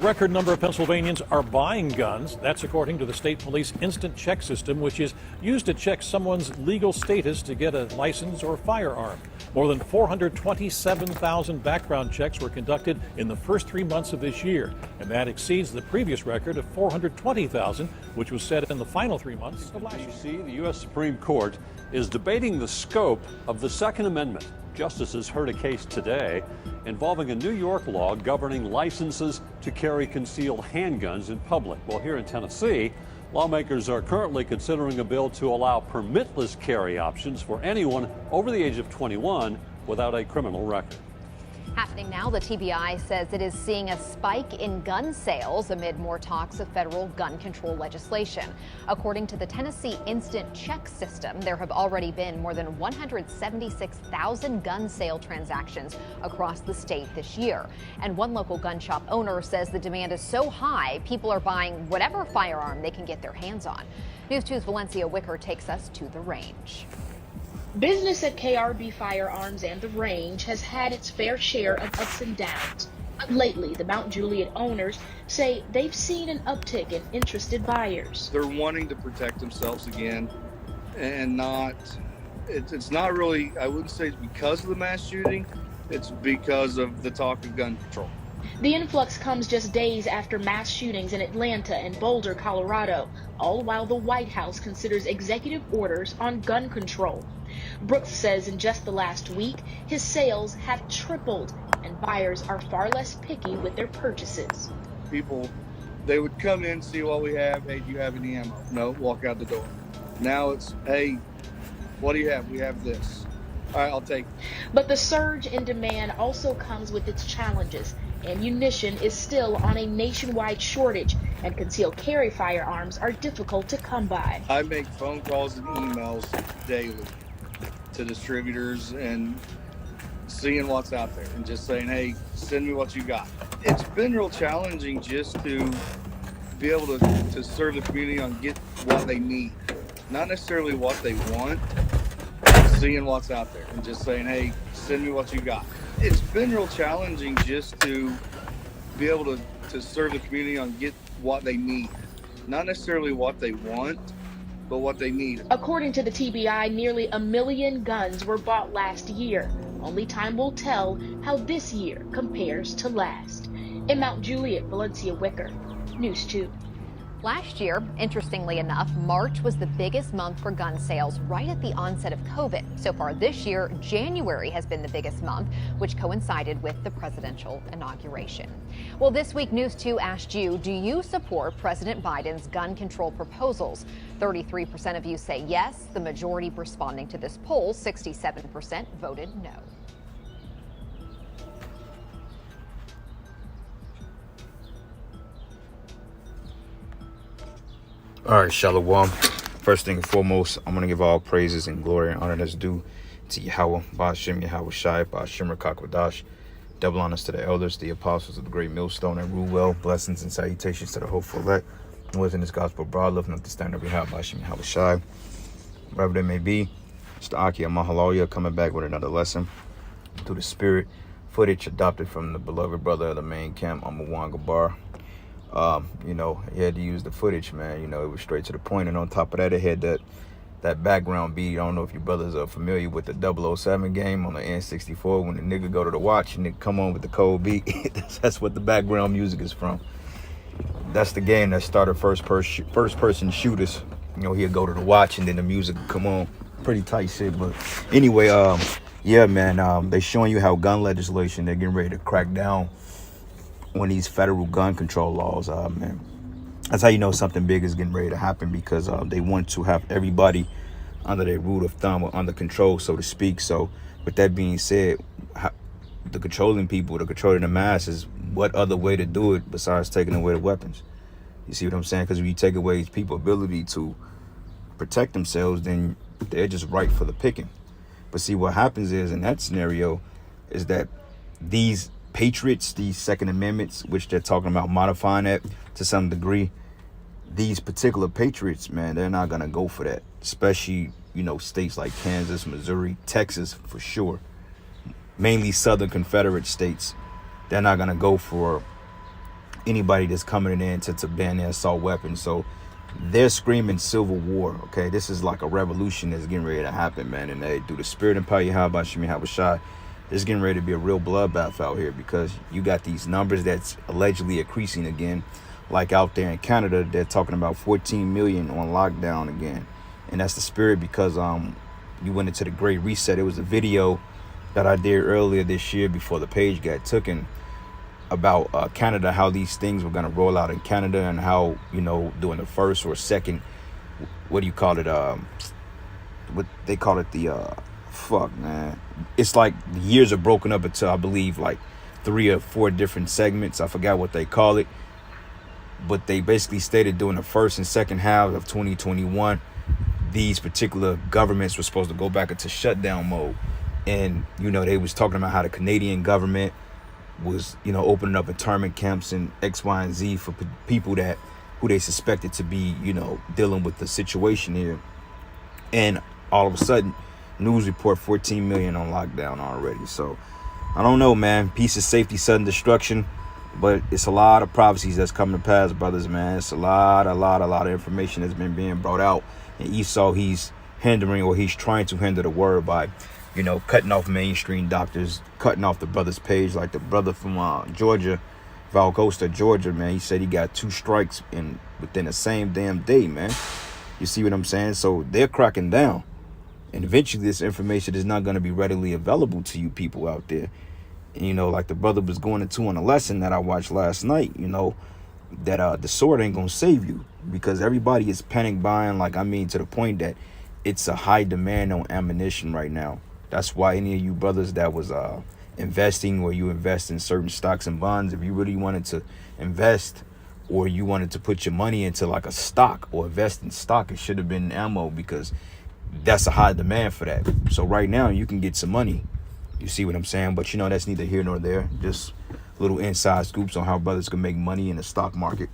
Record number of Pennsylvanians are buying guns. That's according to the state police instant check system, which is used to check someone's legal status to get a license or firearm. More than 427,000 background checks were conducted in the first 3 months of this year, and that exceeds the previous record of 420,000, which was set in the final 3 months of last year. See, the U.S. Supreme Court is debating the scope of the Second Amendment. Justices heard a case today involving a New York law governing licenses to carry concealed handguns in public. Well, here in Tennessee, lawmakers are currently considering a bill to allow permitless carry options for anyone over the age of 21 without a criminal record. Happening now, the TBI says it is seeing a spike in gun sales amid more talks of federal gun control legislation. According to the Tennessee Instant Check System, there have already been more than 176,000 gun sale transactions across the state this year. And one local gun shop owner says the demand is so high, people are buying whatever firearm they can get their hands on. News 2's Valencia Wicker takes us to the range. Business at KRB Firearms and the range has had its fair share of ups and downs. But lately, the Mount Juliet owners say they've seen an uptick in interested buyers. They're wanting to protect themselves again, and it's not really, I wouldn't say it's because of the mass shooting, it's because of the talk of gun control. The influx comes just days after mass shootings in Atlanta and Boulder, Colorado, all while the White House considers executive orders on gun control. Brooks says in just the last week, his sales have tripled and buyers are far less picky with their purchases. People, they would come in, see what we have. Hey, do you have any ammo? No, walk out the door. Now it's, hey, what do you have? We have this. All right, I'll take it. But the surge in demand also comes with its challenges. Ammunition is still on a nationwide shortage, and concealed carry firearms are difficult to come by. I make phone calls and emails daily to distributors and seeing what's out there and just saying, hey, send me what you got. It's been real challenging just to be able to serve the community on get what they need, not necessarily what they want, seeing what's out there and just saying, hey, send me what you got. It's been real challenging just to be able to serve the community on get what they need, not necessarily what they want, but what they need. According to the TBI, nearly 1 million guns were bought last year. Only time will tell how this year compares to last. In Mount Juliet, Valencia Wicker, News 2. Last year, interestingly enough, March was the biggest month for gun sales right at the onset of COVID. So far this year, January has been the biggest month, which coincided with the presidential inauguration. Well, this week, News 2 asked you, do you support President Biden's gun control proposals? 33% of you say yes. The majority responding to this poll, 67%, voted no. All right, Shalom. First thing and foremost, I'm going to give all praises and glory and honor that's due to Yahweh, Ba'ashem Yahweh Shai, Ba'ashem Rakakwadash. Double honors to the elders, the apostles of the great millstone, and rule well. Blessings and salutations to the hopeful elect. Within this gospel broad, lifting up the standard we have, Ba'ashem Yahweh Shai. Wherever they may be, it's the Aki Mahaloya coming back with another lesson through the spirit. Footage adopted from the beloved brother of the main camp, Amawan Gabar. You know, he had to use the footage, man. You know, it was straight to the point. And on top of that, it had that background beat. I don't know if you brothers are familiar with the 007 game on the N64. When the nigga go to the watch and it come on with the cold beat, that's what the background music is from. That's the game that started first person shooters. You know, he'd go to the watch and then the music would come on. Pretty tight shit. But anyway, yeah, man, they showing you how gun legislation, they're getting ready to crack down on these federal gun control laws, man. That's how you know something big is getting ready to happen, because they want to have everybody under their rule of thumb or under control, so to speak. So with that being said, the controlling people, the controlling the masses, what other way to do it besides taking away the weapons? You see what I'm saying? Because if you take away people's ability to protect themselves, then they're just ripe for the picking. But see, what happens is, in that scenario, is that these patriots, these Second Amendments, which they're talking about modifying that to some degree, these particular patriots, man, they're not gonna go for that. Especially, you know, states like Kansas, Missouri, Texas, for sure. Mainly Southern Confederate states. They're not gonna go for anybody that's coming in to ban their assault weapons. So they're screaming civil war. Okay, this is like a revolution that's getting ready to happen, man. And through the spirit and power, Yahweh Shem Yahweh Shai, it's getting ready to be a real bloodbath out here, because you got these numbers that's allegedly increasing again. Like out there in Canada, they're talking about 14 million on lockdown again. And that's the spirit, because you went into the Great Reset. It was a video that I did earlier this year before the page got taken about Canada, how these things were going to roll out in Canada, and how, you know, during the first or second, what do you call it? What they call it, the fuck, man. It's like the years are broken up into, I believe, like 3 or 4 different segments. I forgot what they call it. But they basically stated during the first and second half of 2021, these particular governments were supposed to go back into shutdown mode. And, you know, they was talking about how the Canadian government was, you know, opening up internment camps and X, Y, and Z for people who they suspected to be, you know, dealing with the situation here. And all of a sudden, news report 14 million on lockdown already. So I don't know, man. Peace is safety, sudden destruction. But it's a lot of prophecies that's coming to pass, brothers, man. It's a lot of information that's been being brought out. And Esau, he's hindering, or he's trying to hinder the word by, you know, cutting off mainstream doctors, cutting off the brother's page. Like the brother from Georgia, Valcosta, Georgia, man. He said he got 2 strikes within the same damn day, man. You see what I'm saying? So they're cracking down. And eventually this information is not going to be readily available to you people out there. And, you know, like the brother was going into on a lesson that I watched last night, you know, that the sword ain't going to save you, because everybody is panic buying, like, I mean, to the point that it's a high demand on ammunition right now. That's why any of you brothers that was investing, or you invest in certain stocks and bonds, if you really wanted to invest, or you wanted to put your money into like a stock or invest in stock, it should have been ammo, because that's a high demand for that. So right now you can get some money. You see what I'm saying? But, you know, that's neither here nor there. Just little inside scoops on how brothers can make money in the stock market.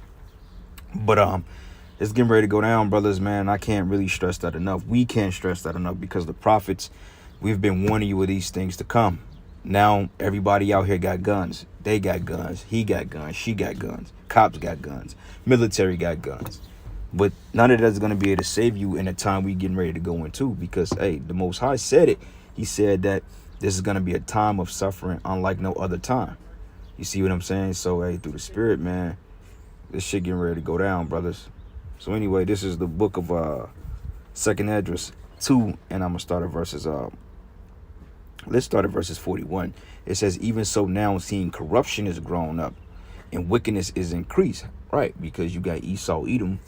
But it's getting ready to go down, brothers, man. I can't really stress that enough. We can't stress that enough, because the prophets, we've been warning you of these things to come. Now everybody out here got guns. They got guns. He got guns. She got guns. Cops got guns. Military got guns. But none of that's going to be able to save you in the time we getting ready to go into, because, hey, the Most High said it. He said that this is going to be a time of suffering unlike no other time. You see what I'm saying? So, hey, through the spirit, man, this shit getting ready to go down, brothers. So anyway, this is the book of Second Esdras 2, and I'm going to start at verses, let's start at verses 41. It says, even so now, seeing corruption is grown up and wickedness is increased. Right, because you got Esau, Edom,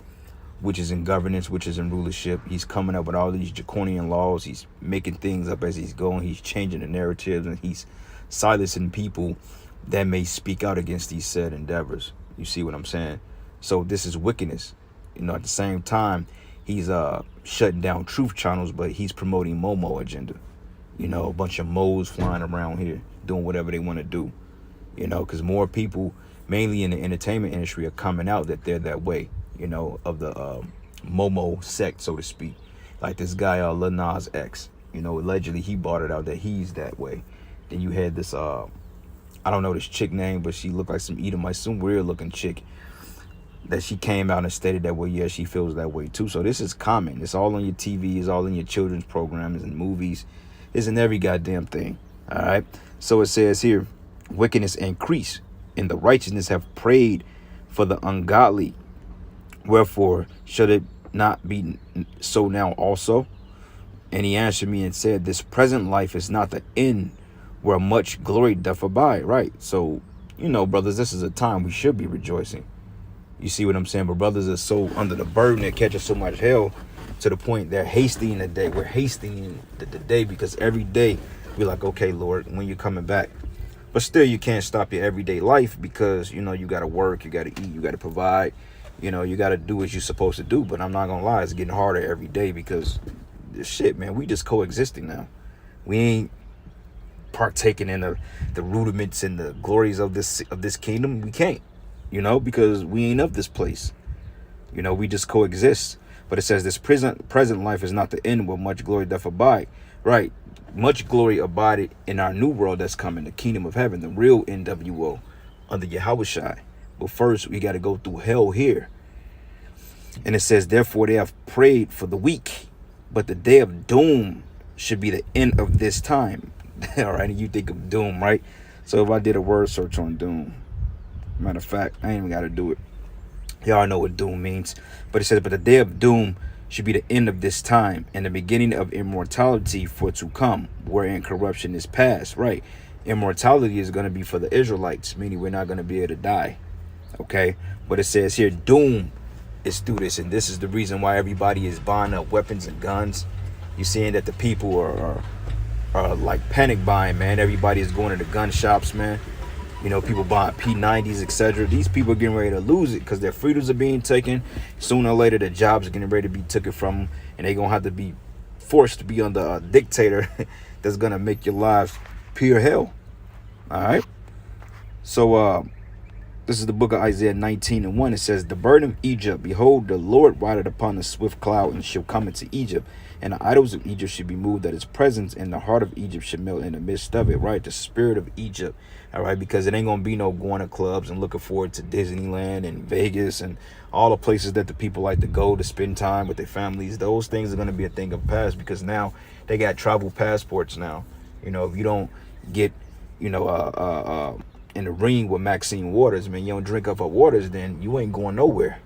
which is in governance, which is in rulership. He's coming up with all these draconian laws. He's making things up as he's going. He's changing the narratives, and he's silencing people that may speak out against these said endeavors. You see what I'm saying? So this is wickedness. You know, at the same time, he's shutting down truth channels, but he's promoting Momo agenda. You know, a bunch of Mo's flying around here doing whatever they want to do. You know, because more people, mainly in the entertainment industry, are coming out that they're that way. You know, of the Momo sect, so to speak. Like this guy, Lil Nas X. You know, allegedly he brought it out that he's that way. Then you had this, I don't know this chick name, but she looked like some Edomite, some weird looking chick, that she came out and stated that, well, yeah, she feels that way too. So this is common. It's all on your TV. It's all in your children's programs and movies. It's in every goddamn thing. All right. So it says here, wickedness increase, and the righteousness have prayed for the ungodly. Wherefore should it not be so now also? And he answered me and said, this present life is not the end, where much glory doth abide. Right. So, you know, brothers, this is a time we should be rejoicing. You see what I'm saying? But brothers are so under the burden, they're catching so much hell, to the point they're hastening the day. We're hastening the day, because every day we're like, okay, Lord, when you coming back? But still, you can't stop your everyday life, because, you know, you got to work, you got to eat, you got to provide. You know, you got to do what you're supposed to do. But I'm not going to lie, it's getting harder every day, because this shit, man, we just coexisting now. We ain't partaking in the rudiments and the glories of this kingdom. We can't, you know, because we ain't of this place. You know, we just coexist. But it says this present life is not the end, where much glory doth abide. Right. Much glory abided in our new world that's coming, the kingdom of heaven, the real NWO under Yahweh Shai. But first, we got to go through hell here. And it says, therefore, they have prayed for the weak, but the day of doom should be the end of this time. All right, and you think of doom, right? So if I did a word search on doom, matter of fact, I ain't even got to do it. Y'all know what doom means. But it says, but the day of doom should be the end of this time and the beginning of immortality for to come, wherein corruption is past. Right. Immortality is going to be for the Israelites, meaning we're not going to be able to die. Okay. But it says here, doom is through this. And this is the reason why everybody is buying up weapons and guns. You're seeing that the people are like panic buying, man. Everybody is going to the gun shops, man. You know, people buying P90s, etc. These people are getting ready to lose it because their freedoms are being taken. Sooner or later, their jobs are getting ready to be taken from them, and they're going to have to be forced to be under a dictator that's going to make your lives pure hell. All right? So, this is the book of Isaiah 19:1. It says, the burden of Egypt, behold, the Lord rideth upon a swift cloud and shall come into Egypt. And the idols of Egypt should be moved at his presence, and the heart of Egypt should melt in the midst of it, right? The spirit of Egypt, all right? Because it ain't going to be no going to clubs and looking forward to Disneyland and Vegas and all the places that the people like to go to spend time with their families. Those things are going to be a thing of past because now they got travel passports now. You know, if you don't get, you know, in the ring with Maxine Waters, man, you don't drink up her waters, then you ain't going nowhere.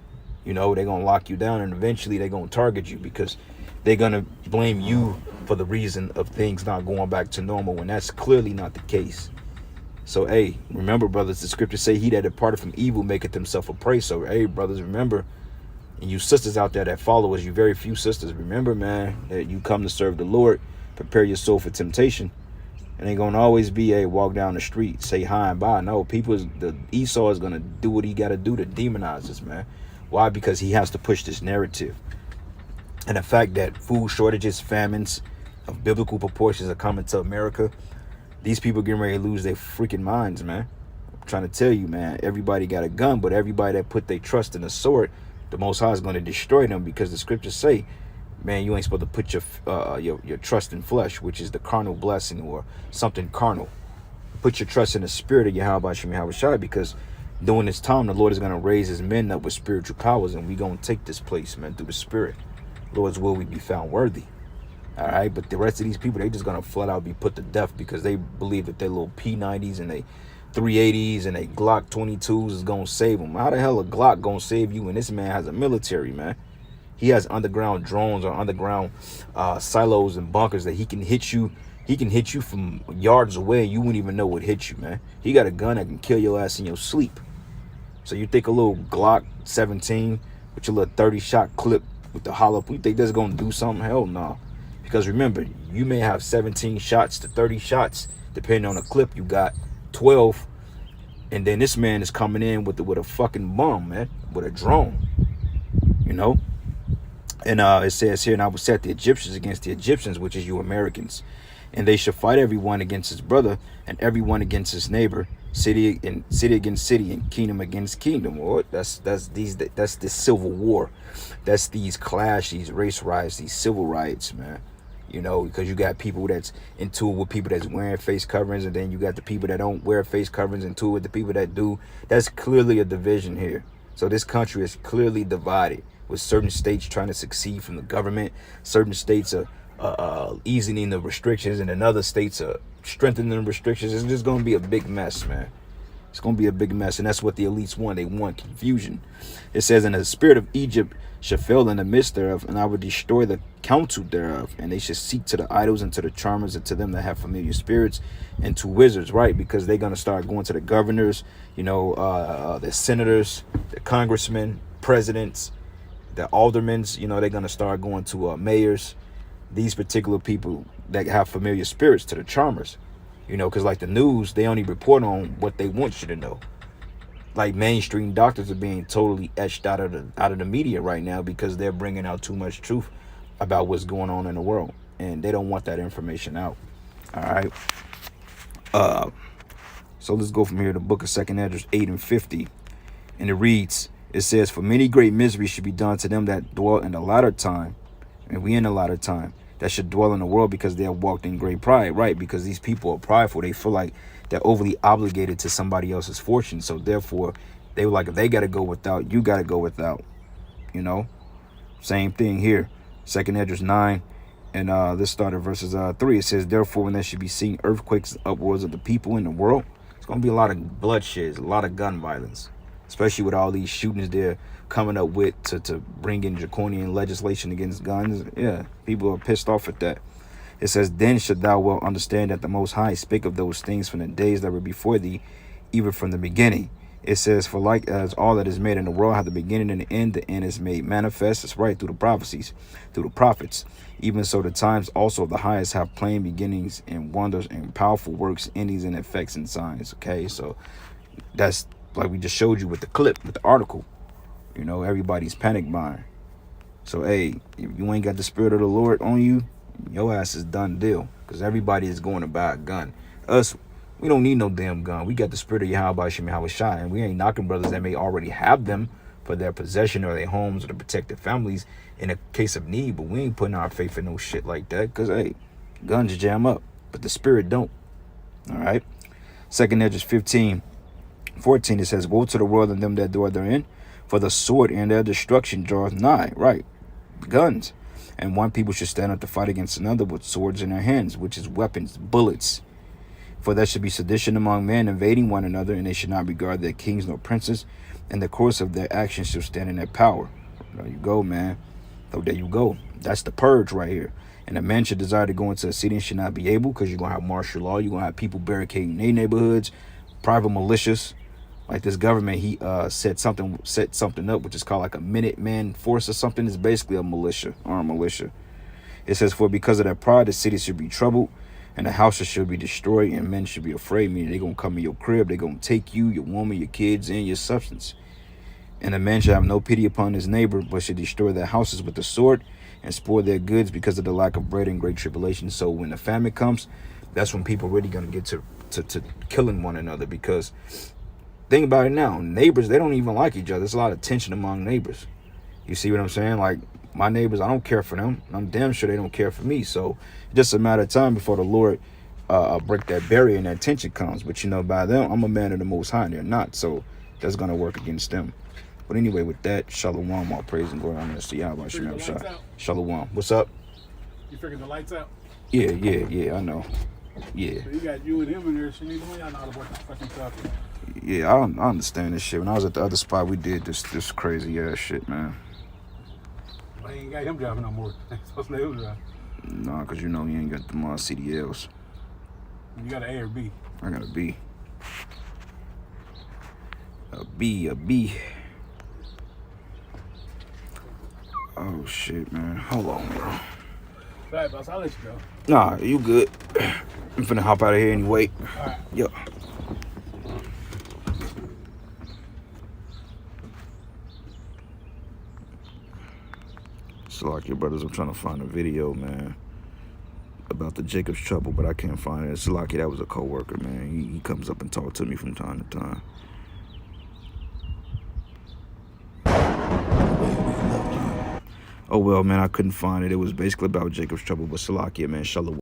You know, they're going to lock you down, and eventually they're going to target you because they're going to blame you for the reason of things not going back to normal when that's clearly not the case. So, hey, remember, brothers, the scriptures say he that departed from evil maketh himself a prey. So, hey, brothers, remember, and you sisters out there that follow us, you very few sisters, remember, man, that you come to serve the Lord, prepare your soul for temptation. It ain't going to always be a walk down the street, say hi and bye. No, the Esau is going to do what he got to do to demonize us, man. Why? Because he has to push this narrative. And the fact that food shortages, famines of biblical proportions are coming to America, these people getting ready to lose their freaking minds, man. I'm trying to tell you, man, everybody got a gun, but everybody that put their trust in a sword, the Most High is going to destroy them because the scriptures say, man, you ain't supposed to put your trust in flesh, which is the carnal blessing or something carnal. Put your trust in the spirit of Yahweh Shem Yahweh Shai, because during this time, the Lord is going to raise his men up with spiritual powers, and we going to take this place, man, through the spirit. Lord's will we be found worthy. All right, but the rest of these people, they just gonna flat out be put to death because they believe that their little P90s and they 380s and they Glock 22s is gonna save them. How the hell a Glock gonna save you when this man has a military, man? He has underground drones or underground silos and bunkers that he can hit you. He can hit you from yards away and you wouldn't even know what hit you, man. He got a gun that can kill your ass in your sleep. So you think a little Glock 17 with your little 30-shot clip with the hollow, you think that's gonna do something? Hell no. Because remember, you may have 17 shots to 30 shots, depending on the clip you got, 12, and then this man is coming in with a fucking bomb, man, with a drone, you know. And it says here, and I will set the Egyptians against the Egyptians, which is you Americans, and they shall fight everyone against his brother and everyone against his neighbor, city against city and kingdom against kingdom. Or that's this civil war. That's these clash, these race riots, these civil riots, man. You know, because you got people that's into it with people that's wearing face coverings, and then you got the people that don't wear face coverings into it with the people that do. That's clearly a division here. So this country is clearly divided, with certain states trying to succeed from the government, certain states are easing the restrictions, and then other states are strengthening the restrictions. It's just going to be a big mess, man. It's going to be a big mess, and that's what the elites want. They want confusion. It says, and the spirit of Egypt shall fail in the midst thereof, and I will destroy the counsel thereof, and they shall seek to the idols and to the charmers and to them that have familiar spirits and to wizards, right? Because they're going to start going to the governors, you know, the senators, the congressmen, presidents, the aldermen, you know, they're going to start going to mayors, these particular people that have familiar spirits, to the charmers, you know, because like the news, they only report on what they want you to know. Like mainstream doctors are being totally etched out of the media right now because they're bringing out too much truth about what's going on in the world, and they don't want that information out. All right. So let's go from here to the book of 2nd Esdras 8:50, and it reads, it says, for many great miseries should be done to them that dwell in the latter time, and we in the latter time, that should dwell in the world because they have walked in great pride, right? Because these people are prideful. They feel like they're overly obligated to somebody else's fortune. So therefore, They were like, if they got to go without, you got to go without. You know, same thing here. 2nd Esdras 9, and this started verses 3. It says, therefore, when there should be seen earthquakes upwards of the people in the world, it's going to be a lot of bloodshed, a lot of gun violence, especially with all these shootings they're coming up with to bring in draconian legislation against guns. Yeah, people are pissed off at that. It says, then should thou well understand that the Most High spake of those things from the days that were before thee, even from the beginning. It says, for like as all that is made in the world hath the beginning and the end is made manifest. It's right, through the prophecies, through the prophets. Even so the times also of the highest have plain beginnings and wonders and powerful works, endings and effects and signs. Okay, so that's like we just showed you with the clip, with the article. You know, everybody's panic buying. So, hey, if you ain't got the Spirit of the Lord on you, your ass is done deal. Because everybody is going to buy a gun. Us, we don't need no damn gun. We got the Spirit of Yahweh Shem Yahweh Shai, and we ain't knocking brothers that may already have them for their possession or their homes or to protect their families in a case of need. But we ain't putting our faith in no shit like that, because, hey, guns jam up, but the Spirit don't. All right? 2nd Esdras 15:14, it says, woe to the world and them that dwell therein, for the sword and their destruction draweth nigh. Right? Guns. And one people should stand up to fight against another with swords in their hands, which is weapons, bullets. For there should be sedition among men, invading one another, and they should not regard their kings nor princes, and the course of their actions shall stand in their power. There you go, man. So there you go. That's the purge right here. And a man should desire to go into a city and should not be able, because you're going to have martial law. You're going to have people barricading their neighborhoods, private militias. Like this government, he set something up, which is called like a Minuteman force or something. It's basically a militia, armed militia. It says, for because of their pride, the city should be troubled, and the houses should be destroyed, and men should be afraid, meaning they're going to come in your crib, they're going to take you, your woman, your kids, and your substance. And a man shall have no pity upon his neighbor, but should destroy their houses with the sword, and spoil their goods because of the lack of bread and great tribulation. So when the famine comes, that's when people really going to get to killing one another, because think about it now, neighbors, they don't even like each other. There's a lot of tension among neighbors. You see what I'm saying? Like, my neighbors, I don't care for them. I'm damn sure they don't care for me. So it's just a matter of time before the Lord break that barrier and that tension comes. But, you know, by them, I'm a man of the Most High, and they're not. So that's going to work against them. But anyway, with that, Shalom, all praise and glory on this. Yahweh Shem Shai. Shalom. What's up? You figured the lights out? Yeah, I know. Yeah. So you got you and him in there, so you know how to work the fucking stuff. Yeah, I understand this shit. When I was at the other spot, we did this crazy ass shit, man. I ain't got him driving no more. I ain't supposed to let him drive. Nah, because you know you ain't got them CDLs. You got an A or B? I got a B. A B. Oh, shit, man. Hold on, bro. All right, boss, I'll let you go. Nah, you good. I'm finna hop out of here anyway. All right. Yo. So like your brothers, I'm trying to find a video, man, about the Jacob's Trouble, but I can't find it. It's lucky that was a coworker, man. He comes up and talks to me from time to time. Oh well, man, I couldn't find it. It was basically about Jacob's Trouble, but Salakia, man, Shalom.